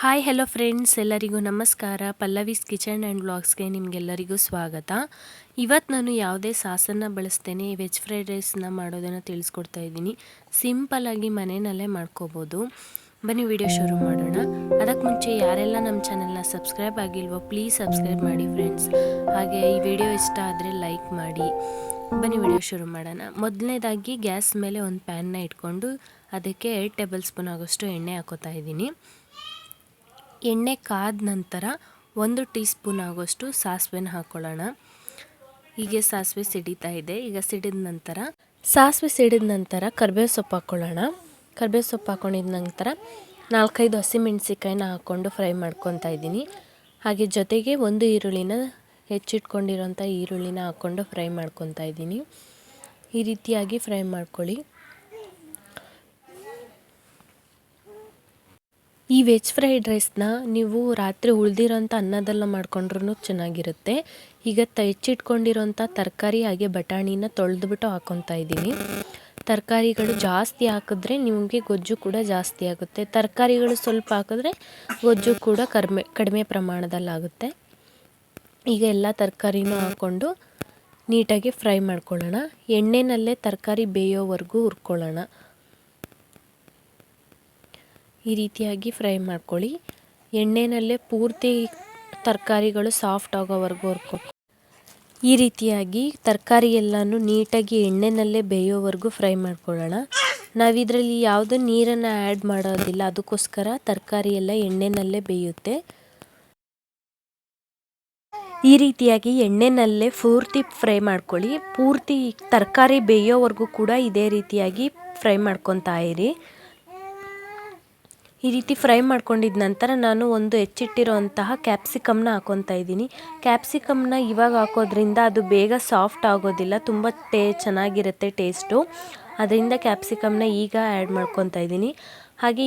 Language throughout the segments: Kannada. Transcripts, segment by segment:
ಹಾಯ್ ಹೆಲೋ ಫ್ರೆಂಡ್ಸ್, ಎಲ್ಲರಿಗೂ ನಮಸ್ಕಾರ. ಪಲ್ಲವೀಸ್ ಕಿಚನ್ ಆ್ಯಂಡ್ ವ್ಲಾಗ್ಸ್ಗೆ ನಿಮಗೆಲ್ಲರಿಗೂ ಸ್ವಾಗತ. ಇವತ್ತು ನಾನು ಯಾವುದೇ ಸಾಸನ್ನು ಬಳಸ್ತೇನೆ ವೆಜ್ ಫ್ರೈಡ್ ರೈಸ್ನ ಮಾಡೋದನ್ನು ತಿಳಿಸ್ಕೊಡ್ತಾ ಇದ್ದೀನಿ. ಸಿಂಪಲ್ಲಾಗಿ ಮನೆಯಲ್ಲೇ ಮಾಡ್ಕೋಬೋದು. ಬನ್ನಿ ವಿಡಿಯೋ ಶುರು ಮಾಡೋಣ. ಅದಕ್ಕೆ ಮುಂಚೆ ಯಾರೆಲ್ಲ ನಮ್ಮ ಚಾನೆಲ್ನ ಸಬ್ಸ್ಕ್ರೈಬ್ ಆಗಿಲ್ವೋ ಪ್ಲೀಸ್ ಸಬ್ಸ್ಕ್ರೈಬ್ ಮಾಡಿ ಫ್ರೆಂಡ್ಸ್. ಹಾಗೆ ಈ ವಿಡಿಯೋ ಇಷ್ಟ ಆದರೆ ಲೈಕ್ ಮಾಡಿ. ಬನ್ನಿ ವಿಡಿಯೋ ಶುರು ಮಾಡೋಣ. ಮೊದಲನೇದಾಗಿ ಗ್ಯಾಸ್ ಮೇಲೆ ಒಂದು ಪ್ಯಾನ್ನ ಇಟ್ಕೊಂಡು ಅದಕ್ಕೆ 8 ಟೇಬಲ್ ಸ್ಪೂನ್ ಆಗೋಷ್ಟು ಎಣ್ಣೆ ಹಾಕೋತಾ ಇದ್ದೀನಿ. ಎಣ್ಣೆ ಕಾದ ನಂತರ 1 ಟೀ ಸ್ಪೂನ್ ಆಗೋಷ್ಟು ಸಾಸಿವೆನ ಹಾಕ್ಕೊಳ್ಳೋಣ. ಹೀಗೆ ಸಾಸಿವೆ ಸಿಡಿತಾ ಇದೆ. ಈಗ ಸಾಸಿವೆ ಸಿಡಿದ ನಂತರ ಕರಿಬೇವು ಸೊಪ್ಪು ಹಾಕ್ಕೊಳ್ಳೋಣ. ಕರಿಬೇವು ಸೊಪ್ಪು ಹಾಕ್ಕೊಂಡಿದ ನಂತರ 4-5 ಹಸಿಮೆಣಸಿಕಾಯಿನ ಹಾಕ್ಕೊಂಡು ಫ್ರೈ ಮಾಡ್ಕೊತಾ ಇದ್ದೀನಿ. ಹಾಗೆ ಜೊತೆಗೆ ಒಂದು ಈರುಳ್ಳಿನ ಹೆಚ್ಚಿಟ್ಕೊಂಡಿರೋಂಥ ಈರುಳ್ಳಿನ ಹಾಕ್ಕೊಂಡು ಫ್ರೈ ಮಾಡ್ಕೊತಾ ಇದ್ದೀನಿ. ಈ ರೀತಿಯಾಗಿ ಫ್ರೈ ಮಾಡ್ಕೊಳ್ಳಿ. ಈ ವೆಜ್ ಫ್ರೈಡ್ ರೈಸ್ನ ನೀವು ರಾತ್ರಿ ಉಳಿದಿರೋಂಥ ಅನ್ನದೆಲ್ಲ ಮಾಡ್ಕೊಂಡ್ರೂ ಚೆನ್ನಾಗಿರುತ್ತೆ. ಈಗ ಹೆಚ್ಚಿಟ್ಕೊಂಡಿರೋಂಥ ತರಕಾರಿ ಹಾಗೆ ಬಟಾಣಿನ ತೊಳೆದ್ಬಿಟ್ಟು ಹಾಕ್ಕೊತಾ ಇದ್ದೀನಿ. ತರಕಾರಿಗಳು ಜಾಸ್ತಿ ಹಾಕಿದ್ರೆ ನಿಮಗೆ ಗೊಜ್ಜು ಕೂಡ ಜಾಸ್ತಿ ಆಗುತ್ತೆ. ತರಕಾರಿಗಳು ಸ್ವಲ್ಪ ಹಾಕಿದ್ರೆ ಗೊಜ್ಜು ಕೂಡ ಕಡಿಮೆ ಪ್ರಮಾಣದಲ್ಲಾಗುತ್ತೆ. ಈಗ ಎಲ್ಲ ತರಕಾರಿನೂ ಹಾಕ್ಕೊಂಡು ನೀಟಾಗಿ ಫ್ರೈ ಮಾಡ್ಕೊಳ್ಳೋಣ. ಎಣ್ಣೆನಲ್ಲೇ ತರಕಾರಿ ಬೇಯೋವರೆಗೂ ಹುರ್ಕೊಳ್ಳೋಣ. ಈ ರೀತಿಯಾಗಿ ಫ್ರೈ ಮಾಡ್ಕೊಳ್ಳಿ. ಎಣ್ಣೆನಲ್ಲೇ ಪೂರ್ತಿ ತರಕಾರಿಗಳು ಸಾಫ್ಟ್ ಆಗೋವರೆಗೂ ಈ ರೀತಿಯಾಗಿ ತರಕಾರಿ ಎಲ್ಲನೂ ನೀಟಾಗಿ ಎಣ್ಣೆನಲ್ಲೇ ಬೇಯೋವರೆಗೂ ಫ್ರೈ ಮಾಡ್ಕೊಳ್ಳೋಣ. ನಾವಿದರಲ್ಲಿ ಯಾವುದೂ ನೀರನ್ನು ಆ್ಯಡ್ ಮಾಡೋದಿಲ್ಲ, ಅದಕ್ಕೋಸ್ಕರ ತರಕಾರಿ ಎಲ್ಲ ಎಣ್ಣೆನಲ್ಲೇ ಬೇಯುತ್ತೆ. ಈ ರೀತಿಯಾಗಿ ಎಣ್ಣೆನಲ್ಲೇ ಪೂರ್ತಿ ಫ್ರೈ ಮಾಡ್ಕೊಳ್ಳಿ. ಪೂರ್ತಿ ತರಕಾರಿ ಬೇಯೋವರೆಗೂ ಕೂಡ ಇದೇ ರೀತಿಯಾಗಿ ಫ್ರೈ ಮಾಡ್ಕೊತಾ ಇರಿ. ಈ ರೀತಿ ಫ್ರೈ ಮಾಡ್ಕೊಂಡಿದ ನಂತರ ನಾನು ಒಂದು ಹೆಚ್ಚಿಟ್ಟಿರೋಂತಹ ಕ್ಯಾಪ್ಸಿಕಮ್ನ ಹಾಕ್ಕೊತಾ ಇದ್ದೀನಿ. ಕ್ಯಾಪ್ಸಿಕಮ್ನ ಇವಾಗ ಹಾಕೋದ್ರಿಂದ ಅದು ಬೇಗ ಸಾಫ್ಟ್ ಆಗೋದಿಲ್ಲ, ತುಂಬ ಚೆನ್ನಾಗಿರುತ್ತೆ ಟೇಸ್ಟು. ಅದರಿಂದ ಕ್ಯಾಪ್ಸಿಕಮ್ನ ಈಗ ಆ್ಯಡ್ ಮಾಡ್ಕೊತಾ ಇದ್ದೀನಿ. ಹಾಗೆ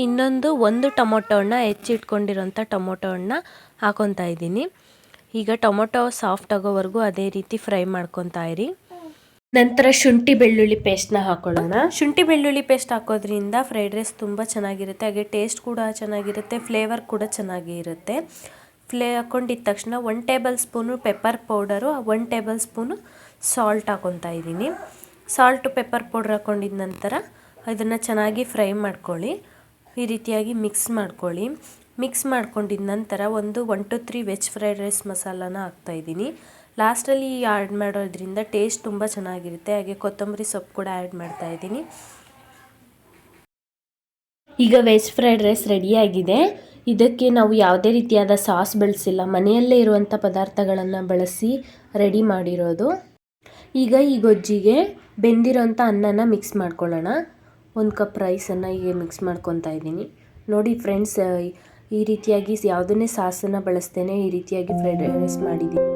ಒಂದು ಟೊಮೊಟೊ ಹಣ್ಣು ಹೆಚ್ಚಿಟ್ಕೊಂಡಿರೋಂಥ ಟೊಮೊಟೊ ಹಣ್ಣನ್ನ ಹಾಕ್ಕೊತಾ ಇದ್ದೀನಿ. ಈಗ ಟೊಮೊಟೊ ಸಾಫ್ಟ್ ಆಗೋವರೆಗೂ ಅದೇ ರೀತಿ ಫ್ರೈ ಮಾಡ್ಕೊತಾ ಇರಿ. ನಂತರ ಶುಂಠಿ ಬೆಳ್ಳುಳ್ಳಿ ಪೇಸ್ಟ್ನ ಹಾಕ್ಕೊಳ್ಳೋಣ. ಶುಂಠಿ ಬೆಳ್ಳುಳ್ಳಿ ಪೇಸ್ಟ್ ಹಾಕೋದ್ರಿಂದ ಫ್ರೈಡ್ ರೈಸ್ ತುಂಬ ಚೆನ್ನಾಗಿರುತ್ತೆ. ಹಾಗೆ ಟೇಸ್ಟ್ ಕೂಡ ಚೆನ್ನಾಗಿರುತ್ತೆ, ಫ್ಲೇವರ್ ಕೂಡ ಚೆನ್ನಾಗಿ ಇರುತ್ತೆ. ಹಾಕ್ಕೊಂಡಿದ್ದ ತಕ್ಷಣ 1 table spoon pepper powder, 1 table spoon salt ಹಾಕ್ಕೊತಾ ಇದ್ದೀನಿ. ಸಾಲ್ಟು ಪೆಪ್ಪರ್ ಪೌಡ್ರ್ ಹಾಕ್ಕೊಂಡಿದ ನಂತರ ಅದನ್ನು ಚೆನ್ನಾಗಿ ಫ್ರೈ ಮಾಡ್ಕೊಳ್ಳಿ. ಈ ರೀತಿಯಾಗಿ ಮಿಕ್ಸ್ ಮಾಡ್ಕೊಳ್ಳಿ. ಮಿಕ್ಸ್ ಮಾಡ್ಕೊಂಡಿದ ನಂತರ 1 to 3 ವೆಜ್ ಫ್ರೈಡ್ ರೈಸ್ ಮಸಾಲಾನ ಹಾಕ್ತಾಯಿದ್ದೀನಿ. ಲಾಸ್ಟಲ್ಲಿ ಆ್ಯಡ್ ಮಾಡೋದ್ರಿಂದ ಟೇಸ್ಟ್ ತುಂಬ ಚೆನ್ನಾಗಿರುತ್ತೆ. ಹಾಗೆ ಕೊತ್ತಂಬರಿ ಸೊಪ್ಪು ಕೂಡ ಆ್ಯಡ್ ಮಾಡ್ತಾ ಇದ್ದೀನಿ. ಈಗ ವೆಜ್ ಫ್ರೈಡ್ ರೈಸ್ ರೆಡಿಯಾಗಿದೆ. ಇದಕ್ಕೆ ನಾವು ಯಾವುದೇ ರೀತಿಯಾದ ಸಾಸ್ ಬಳಸಿಲ್ಲ, ಮನೆಯಲ್ಲೇ ಇರುವಂಥ ಪದಾರ್ಥಗಳನ್ನು ಬಳಸಿ ರೆಡಿ ಮಾಡಿರೋದು. ಈಗ ಈ ಗೊಜ್ಜಿಗೆ ಬೆಂದಿರೋಂಥ ಅನ್ನನ ಮಿಕ್ಸ್ ಮಾಡ್ಕೊಳ್ಳೋಣ. 1 ಕಪ್ ರೈಸನ್ನು ಹೀಗೆ ಮಿಕ್ಸ್ ಮಾಡ್ಕೊತಾ ಇದ್ದೀನಿ. ನೋಡಿ ಫ್ರೆಂಡ್ಸ್, ಈ ರೀತಿಯಾಗಿ ಯಾವುದನ್ನೇ ಸಾಸನ್ನು ಬಳಸ್ತೇನೆ ಈ ರೀತಿಯಾಗಿ ಫ್ರೈಡ್ ರೈಸ್ ಮಾಡಿದ್ದೀನಿ.